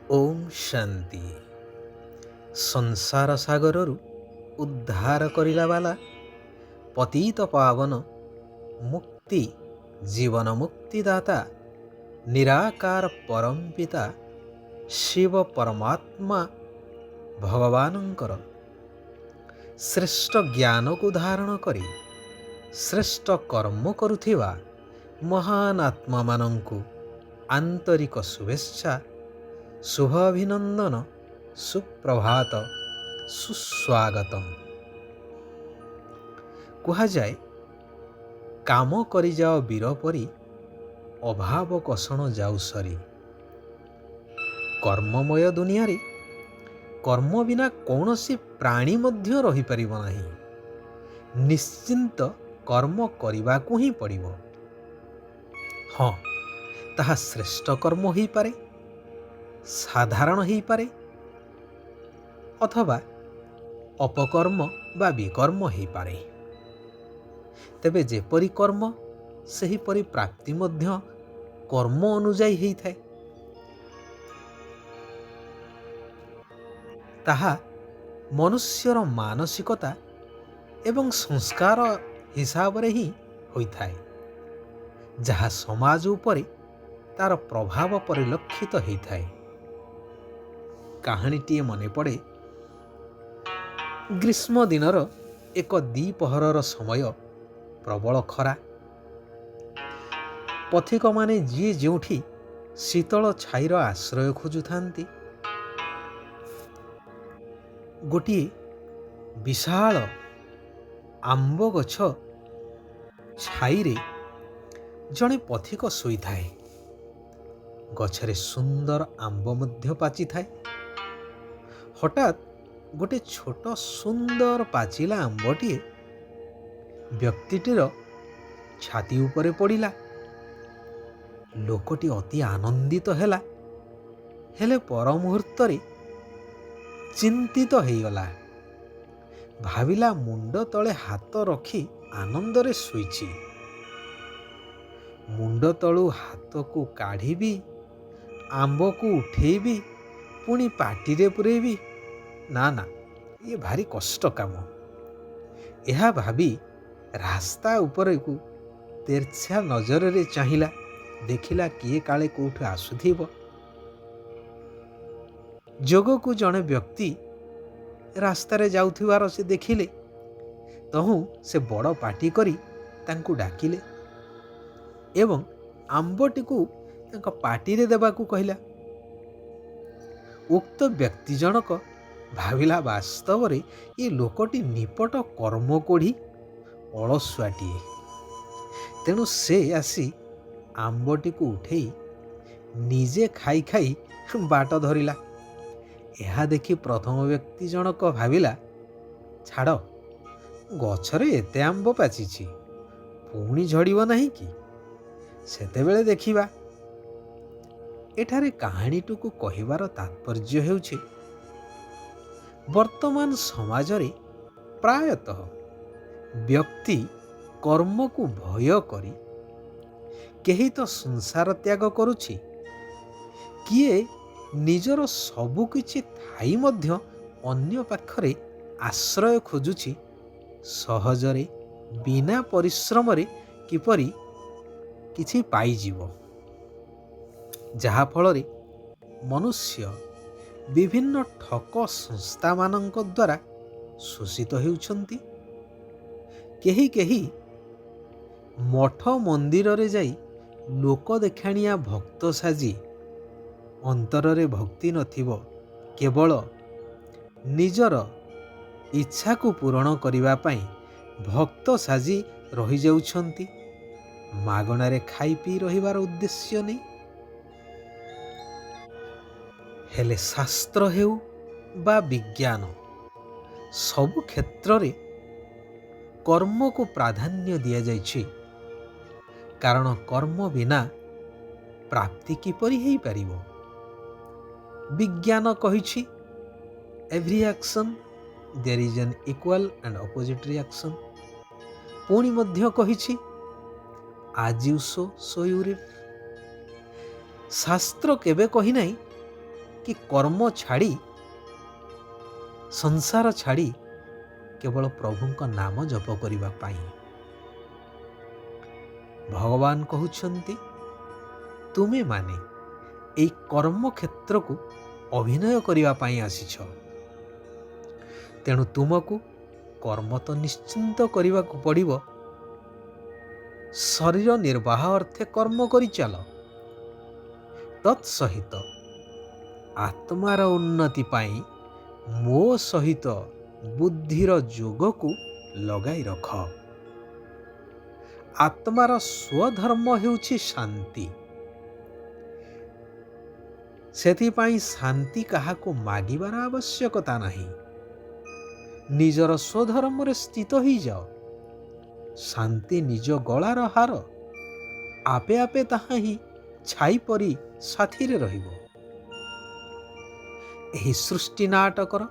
ଓମ୍ ଶାନ୍ତି। ସଂସାର ସାଗରରୁ ଉଦ୍ଧାର କରିଲା ବାଲା ପତିତ ପାବନ ମୁକ୍ତି ଜୀବନ ମୁକ୍ତିଦାତା ନିରାକାର ପରମ ପିତା ଶିବ ପରମାତ୍ମା ଭଗବାନଙ୍କର ଶ୍ରେଷ୍ଠ ଜ୍ଞାନକୁ ଧାରଣ କରି ଶ୍ରେଷ୍ଠ କର୍ମ କରୁଥିବା ମହାନ ଆତ୍ମାମାନଙ୍କୁ ଆନ୍ତରିକ ଶୁଭେଚ୍ଛା, ଶୁଭ ଅଭିନନ୍ଦନ, ସୁପ୍ରଭାତ, ସୁସ୍ୱାଗତମ୍। କୁହାଯାଏ, କାମ କରିଯାଅ ବୀର ପରି, ଅଭାବ କଷଣ ଯାଉ ସରି। କର୍ମମୟ ଦୁନିଆରେ କର୍ମ ବିନା କୌଣସି ପ୍ରାଣୀ ମଧ୍ୟ ରହିପାରିବ ନାହିଁ। ନିଶ୍ଚିନ୍ତ କର୍ମ କରିବାକୁ ହିଁ ପଡ଼ିବ। ହଁ, ତାହା ଶ୍ରେଷ୍ଠ କର୍ମ ହୋଇପାରେ, ସାଧାରଣ ହୋଇପାରେ, ଅଥବା ଅପକର୍ମ ବା ବିକର୍ମ ହୋଇପାରେ। ତେବେ ଯେପରି କର୍ମ ସେହିପରି ପ୍ରାପ୍ତି ମଧ୍ୟ କର୍ମ ଅନୁଯାୟୀ ହୋଇଥାଏ। ତାହା ମନୁଷ୍ୟର ମାନସିକତା ଏବଂ ସଂସ୍କାର ହିସାବରେ ହିଁ ହୋଇଥାଏ, ଯାହା ସମାଜ ଉପରେ ତାର ପ୍ରଭାବ ପରିଲକ୍ଷିତ ହୋଇଥାଏ। କାହାଣୀଟିଏ ମନେ ପଡ଼େ। ଗ୍ରୀଷ୍ମ ଦିନର ଏକ ଦ୍ୱିପହରର ସମୟ, ପ୍ରବଳ ଖରା। ପଥିକମାନେ ଯିଏ ଯେଉଁଠି ଶୀତଳ ଛାଇର ଆଶ୍ରୟ ଖୋଜୁଥାନ୍ତି, ଗୋଟିଏ ବିଶାଳ ଆମ୍ବ ଗଛ ଛାଇରେ ଜଣେ ପଥିକ ଶୋଇଥାଏ। ଗଛରେ ସୁନ୍ଦର ଆମ୍ବ ମଧ୍ୟ ପାଚିଥାଏ। ହଠାତ୍ ଗୋଟେ ଛୋଟ ସୁନ୍ଦର ପାଚିଲା ଆମ୍ବଟିଏ ବ୍ୟକ୍ତିଟିର ଛାତି ଉପରେ ପଡ଼ିଲା। ଲୋକଟି ଅତି ଆନନ୍ଦିତ ହେଲା, ହେଲେ ପର ମୁହୂର୍ତ୍ତରେ ଚିନ୍ତିତ ହେଇଗଲା। ଭାବିଲା, ମୁଣ୍ଡ ତଳେ ହାତ ରଖି ଆନନ୍ଦରେ ଶୋଇଛି, ମୁଣ୍ଡ ତଳୁ ହାତକୁ କାଢ଼ିବି, ଆମ୍ବକୁ ଉଠେଇବି, ପୁଣି ପାଟିରେ ପୂରେଇବି, ନା ନା, ଇଏ ଭାରି କଷ୍ଟ କାମ। ଏହା ଭାବି ରାସ୍ତା ଉପରକୁ ତେର୍ଛା ନଜରରେ ଚାହିଁଲା। ଦେଖିଲା, କିଏ କାଳେ କୋଉଠୁ ଆସୁଥିବ। ଯୋଗକୁ ଜଣେ ବ୍ୟକ୍ତି ରାସ୍ତାରେ ଯାଉଥିବାର ସେ ଦେଖିଲେ। ତହୁଁ ସେ ବଡ଼ ପାଟି କରି ତାଙ୍କୁ ଡାକିଲେ ଏବଂ ଆମ୍ବଟିକୁ ତାଙ୍କ ପାଟିରେ ଦେବାକୁ କହିଲା। ଉକ୍ତ ବ୍ୟକ୍ତି ଜଣକ ଭାବିଲା, ବାସ୍ତବରେ ଏ ଲୋକଟି ନିପଟ କର୍ମ କୋଢ଼ି ଅଳସୁଆଟିଏ। ତେଣୁ ସେ ଆସି ଆମ୍ବଟିକୁ ଉଠେଇ ନିଜେ ଖାଇ ଖାଇ ବାଟ ଧରିଲା। ଏହା ଦେଖି ପ୍ରଥମ ବ୍ୟକ୍ତି ଜଣକ ଭାବିଲା, ଛାଡ଼, ଗଛରେ ଏତେ ଆମ୍ବ ପାଚିଛି, ପୁଣି ଝଡ଼ିବ ନାହିଁ କି? ସେତେବେଳେ ଦେଖିବା। ଏଠାରେ କାହାଣୀଟିକୁ କହିବାର ତାତ୍ପର୍ଯ୍ୟ ହେଉଛି, ବର୍ତ୍ତମାନ ସମାଜରେ ପ୍ରାୟତଃ ବ୍ୟକ୍ତି କର୍ମକୁ ଭୟ କରି କେହି ତ ସଂସାର ତ୍ୟାଗ କରୁଛି, କିଏ ନିଜର ସବୁ କିଛି ଥାଇ ମଧ୍ୟ ଅନ୍ୟ ପାଖରେ ଆଶ୍ରୟ ଖୋଜୁଛି, ସହଜରେ ବିନା ପରିଶ୍ରମରେ କିପରି କିଛି ପାଇଯିବ। ଯାହାଫଳରେ ମନୁଷ୍ୟ ବିଭିନ୍ନ ଠକ ସଂସ୍ଥାମାନଙ୍କ ଦ୍ୱାରା ଶୋଷିତ ହେଉଛନ୍ତି। କେହି କେହି ମଠ ମନ୍ଦିରରେ ଯାଇ ଲୋକ ଦେଖାଣିଆ ଭକ୍ତ ସାଜି ଅନ୍ତରରେ ଭକ୍ତି ନଥିବ, କେବଳ ନିଜର ଇଚ୍ଛାକୁ ପୂରଣ କରିବା ପାଇଁ ଭକ୍ତ ସାଜି ରହିଯାଉଛନ୍ତି, ମାଗଣାରେ ଖାଇ ପିଇ ରହିବାର ଉଦ୍ଦେଶ୍ୟ ନେଇ। ହେଲେ ଶାସ୍ତ୍ର ହେଉ ବା ବିଜ୍ଞାନ, ସବୁ କ୍ଷେତ୍ରରେ କର୍ମକୁ ପ୍ରାଧାନ୍ୟ ଦିଆଯାଇଛି। କାରଣ କର୍ମ ବିନା ପ୍ରାପ୍ତି କିପରି ହେଇପାରିବ? ବିଜ୍ଞାନ କହିଛି, every action there is an equal and opposite reaction. ପୁଣି ମଧ୍ୟ କହିଛି, as you sow, so you reap. ଶାସ୍ତ୍ର କେବେ କହିନାହିଁ କି କର୍ମ ଛାଡ଼ି ସଂସାର ଛାଡ଼ି କେବଳ ପ୍ରଭୁଙ୍କ ନାମ ଜପ କରିବା ପାଇଁ। ଭଗବାନ କହୁଛନ୍ତି ତୁମେମାନେ ଏଇ କର୍ମକ୍ଷେତ୍ରକୁ ଅଭିନୟ କରିବା ପାଇଁ ଆସିଛ, ତେଣୁ ତୁମକୁ କର୍ମ ତ ନିଶ୍ଚିନ୍ତ କରିବାକୁ ପଡ଼ିବ। ଶରୀର ନିର୍ବାହ ଅର୍ଥେ କର୍ମ କରିଚାଲ, ତତ୍ ସହିତ ଆତ୍ମାର ଉନ୍ନତି ପାଇଁ ମୋ ସହିତ ବୁଦ୍ଧିର ଯୋଗକୁ ଲଗାଇ ରଖ। ଆତ୍ମାର ସ୍ୱଧର୍ମ ହେଉଛି ଶାନ୍ତି। ସେଥିପାଇଁ ଶାନ୍ତି କାହାକୁ ମାଗିବାର ଆବଶ୍ୟକତା ନାହିଁ। ନିଜର ସ୍ୱଧର୍ମରେ ସ୍ଥିତ ହୋଇଯାଅ। ଶାନ୍ତି ନିଜ ଗଳାର ହାର, ଆପେ ଆପେ ତାହା ହିଁ ଛାଇ ପରି ସାଥିରେ ରହିବ। ଏହି ସୃଷ୍ଟି ନାଟକର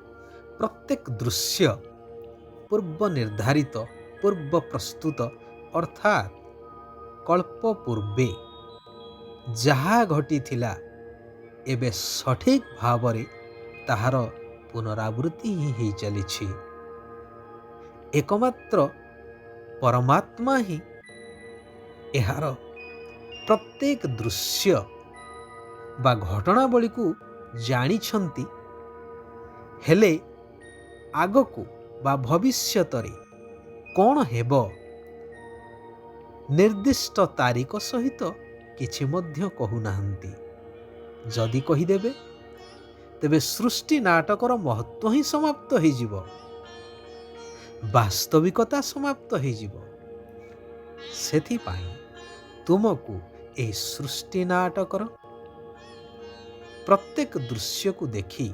ପ୍ରତ୍ୟେକ ଦୃଶ୍ୟ ପୂର୍ବ ନିର୍ଦ୍ଧାରିତ, ପୂର୍ବ ପ୍ରସ୍ତୁତ, ଅର୍ଥାତ୍ କଳ୍ପ ପୂର୍ବେ ଯାହା ଘଟିଥିଲା ଏବେ ସଠିକ୍ ଭାବରେ ତାହାର ପୁନରାବୃତ୍ତି ହିଁ ହେଇ ଚାଲିଛି। ଏକମାତ୍ର ପରମାତ୍ମା ହିଁ ଏହାର ପ୍ରତ୍ୟେକ ଦୃଶ୍ୟ ବା ଘଟଣାବଳୀକୁ ଜାଣିଛନ୍ତି। ହେଲେ ଆଗକୁ ବା ଭବିଷ୍ୟତରେ କ'ଣ ହେବ ନିର୍ଦ୍ଦିଷ୍ଟ ତାରିଖ ସହିତ କିଛି ମଧ୍ୟ କହୁନାହାନ୍ତି। ଯଦି କହିଦେବେ ତେବେ ସୃଷ୍ଟି ନାଟକର ମହତ୍ଵ ହିଁ ସମାପ୍ତ ହୋଇଯିବ, ବାସ୍ତବିକତା ସମାପ୍ତ ହୋଇଯିବ। ସେଥିପାଇଁ ତୁମକୁ ଏହି ସୃଷ୍ଟି ନାଟକର ପ୍ରତ୍ୟେକ ଦୃଶ୍ୟକୁ ଦେଖି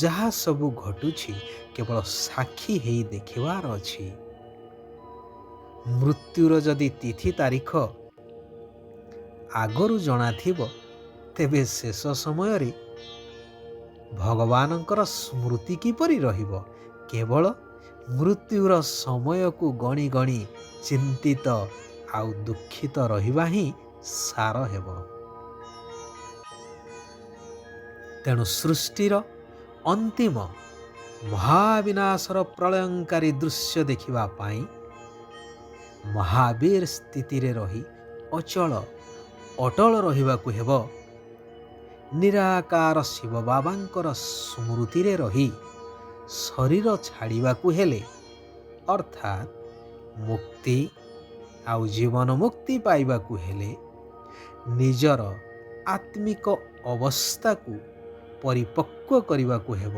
ଯାହା ସବୁ ଘଟୁଛି କେବଳ ସାକ୍ଷୀ ହେଇ ଦେଖିବାର ଅଛି। ମୃତ୍ୟୁର ଯଦି ତିଥି ତାରିଖ ଆଗରୁ ଜଣାଥିବ ତେବେ ଶେଷ ସମୟରେ ଭଗବାନଙ୍କର ସ୍ମୃତି କିପରି ରହିବ? କେବଳ ମୃତ୍ୟୁର ସମୟକୁ ଗଣି ଗଣି ଚିନ୍ତିତ ଆଉ ଦୁଃଖିତ ରହିବା ହିଁ ସାର ହେବ। ତେଣୁ ସୃଷ୍ଟିର ଅନ୍ତିମ ମହାବିନାଶର ପ୍ରଳୟଙ୍କାରୀ ଦୃଶ୍ୟ ଦେଖିବା ପାଇଁ ମହାବୀର ସ୍ଥିତିରେ ରହି ଅଟଳ ରହିବାକୁ ହେବ। ନିରାକାର ଶିବ ବାବାଙ୍କର ସ୍ମୃତିରେ ରହି ଶରୀର ଛାଡ଼ିବାକୁ ହେଲେ, ଅର୍ଥାତ୍ ମୁକ୍ତି ଆଉ ଜୀବନ ମୁକ୍ତି ପାଇବାକୁ ହେଲେ ନିଜର ଆତ୍ମିକ ଅବସ୍ଥାକୁ ପରିପକ୍ୱ କରିବାକୁ ହେବ।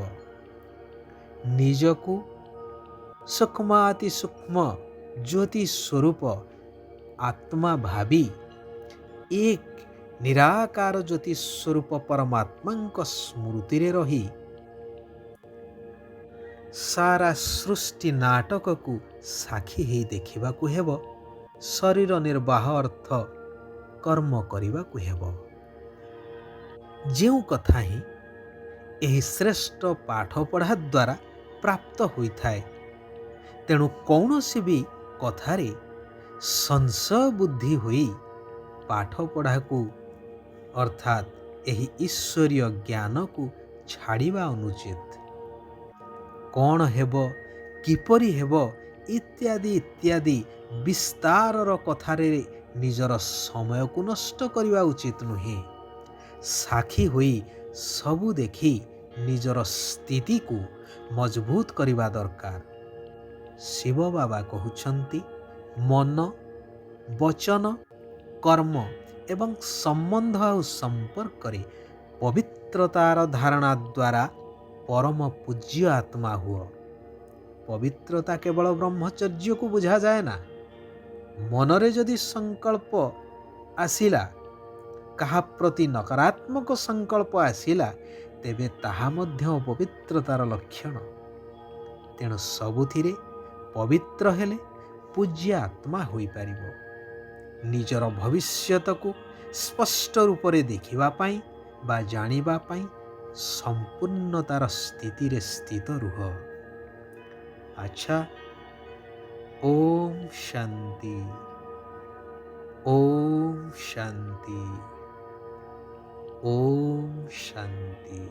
ନିଜକୁ ସୂକ୍ଷ୍ମାତି ସୂକ୍ଷ୍ମ ଜ୍ୟୋତି ସ୍ୱରୂପ ଆତ୍ମା ଭାବି ଏକ ନିରାକାର ଜ୍ୟୋତି ସ୍ୱରୂପ ପରମାତ୍ମାଙ୍କ ସ୍ମୃତିରେ ରହି ସାରା ସୃଷ୍ଟି ନାଟକକୁ ସାକ୍ଷୀ ହେଇ ଦେଖିବାକୁ ହେବ। ଶରୀର ନିର୍ବାହ ଅର୍ଥ କର୍ମ କରିବାକୁ ହେବ। ଯେଉଁ କଥା ହିଁ ଏହି ଶ୍ରେଷ୍ଠ ପାଠପଢ଼ା ଦ୍ୱାରା ପ୍ରାପ୍ତ ହୋଇଥାଏ, ତେଣୁ କୌଣସି ବି କଥାରେ ସଂଶୟ ବୁଦ୍ଧି ହୋଇ ପାଠପଢ଼ାକୁ ଅର୍ଥାତ୍ ଏହି ଈଶ୍ୱରୀୟ ଜ୍ଞାନକୁ ଛାଡ଼ିବା ଅନୁଚିତ। କ'ଣ ହେବ, କିପରି ହେବ ଇତ୍ୟାଦି ଇତ୍ୟାଦି ବିସ୍ତାରର କଥାରେ ନିଜର ସମୟକୁ ନଷ୍ଟ କରିବା ଉଚିତ ନୁହେଁ। ସାକ୍ଷୀ ହୋଇ ସବୁ ଦେଖି ନିଜର ସ୍ଥିତିକୁ ମଜବୁତ କରିବା ଦରକାର। ଶିବ ବାବା କହୁଛନ୍ତି, ମନ, ବଚନ, କର୍ମ ଏବଂ ସମ୍ବନ୍ଧ ଆଉ ସମ୍ପର୍କରେ ପବିତ୍ରତାର ଧାରଣା ଦ୍ୱାରା ପରମ ପୂଜ୍ୟ ଆତ୍ମା ହୁଅ। ପବିତ୍ରତା କେବଳ ବ୍ରହ୍ମଚର୍ଯ୍ୟକୁ ବୁଝାଯାଏ ନା। ମନରେ ଯଦି ସଂକଳ୍ପ ଆସିଲା, କାହା ପ୍ରତି ନକାରାତ୍ମକ ସଂକଳ୍ପ ଆସିଲା, ତେବେ ତାହା ମଧ୍ୟ ପବିତ୍ରତାର ଲକ୍ଷଣ। ତେଣୁ ସବୁଥିରେ ପବିତ୍ର ହେଲେ ପୂଜ୍ୟ ଆତ୍ମା ହୋଇପାରିବ। ନିଜର ଭବିଷ୍ୟତକୁ ସ୍ପଷ୍ଟ ରୂପରେ ଦେଖିବା ପାଇଁ ବା ଜାଣିବା ପାଇଁ ସମ୍ପୂର୍ଣ୍ଣତାର ସ୍ଥିତିରେ ସ୍ଥିତ ରୁହ। ଆଚ୍ଛା, ଓମ୍ ଶାନ୍ତି, ଓମ୍ ଶାନ୍ତି, ଓମ୍ ଶାନ୍ତି।